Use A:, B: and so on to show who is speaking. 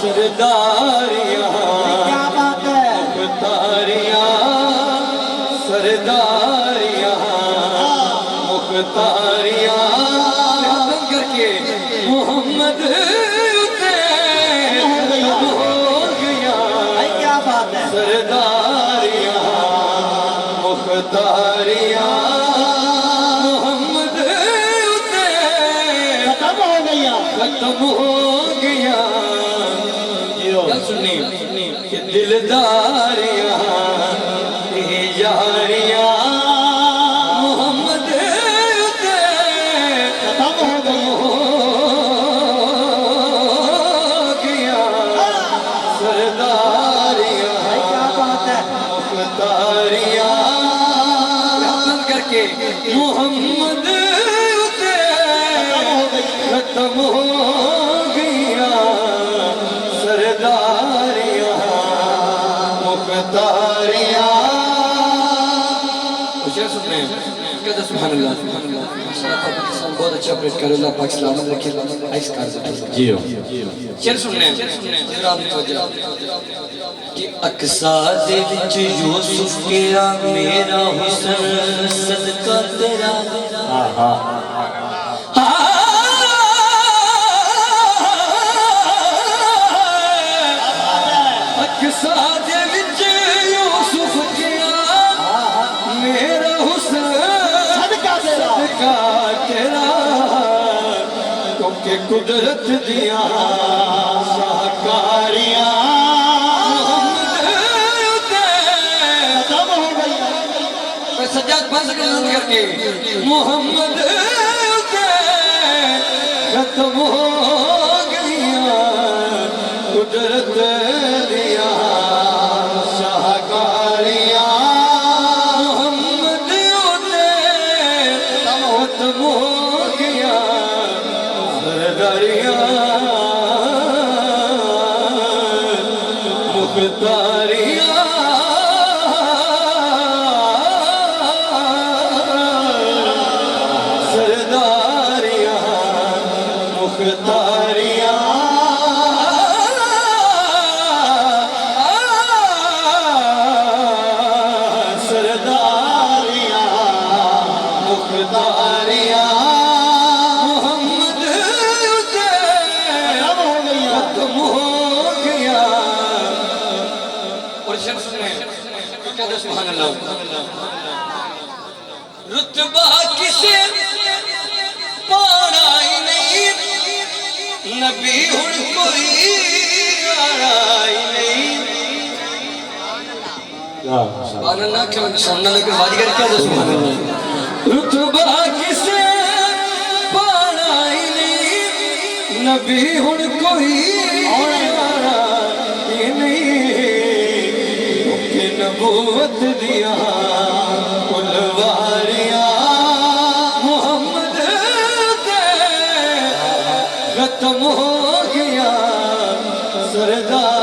A: सरदारियां,
B: क्या बात है,
A: मुख्तारियां सरदारियां, मुख्तारियां करके मोहम्मद
B: क्या बात है,
A: सरदारियां मुख्तारियां मोहम्मद
B: खत्म हो गया,
A: खत्म हो गया। सुनी दिलदारियां यारियां मोहम्मद
B: खत्म हो
A: गया। सरदारियां
B: क्या बात है,
A: मुख्तारियां करके मोहम्मद खत्म हो गया। सरदारियां मुख्तारियां सुनने सुभान अल्लाह बहुत अच्छा ऑपरेट करो। अल्लाह पाक सलामत रखे। आइस कार जी हो चल सुनने कि अक्सा दे विच यूसुफ केरा मेरा हुस्न सदका तेरा। हां हां अक्सा दे विच यूसुफ केरा मेरा हुस्न
B: सदका
A: तेरा क्योंकि कुदरत दिया शाहकारियां
B: खत्म हो गया,
A: सज्जाद बंद करके मोहम्मद खत्म हो गया। कुदरत दिया शाहकारियां मोहम्मद खत्म हो गया। सरदारियां मुख्तारियां सरदारियां मुख्तारियां सरदारियां मुख्तारियां मोहम्मद खत्म हो गया। और शख्स में क्या सुभान अल्लाह रुतबा किसे पाना ही नहीं नबी हुण कोई आना ही नहीं। सुभान अल्लाह क्यों सुनने लगे बाजीगर क्या सुभान अल्लाह रुतबा किसे पाना ही नहीं नबी हुण कोई आना ही नहीं। कि नबूवत दिया कुलवारियां मोहम्मद खत्म हो गया। सरदार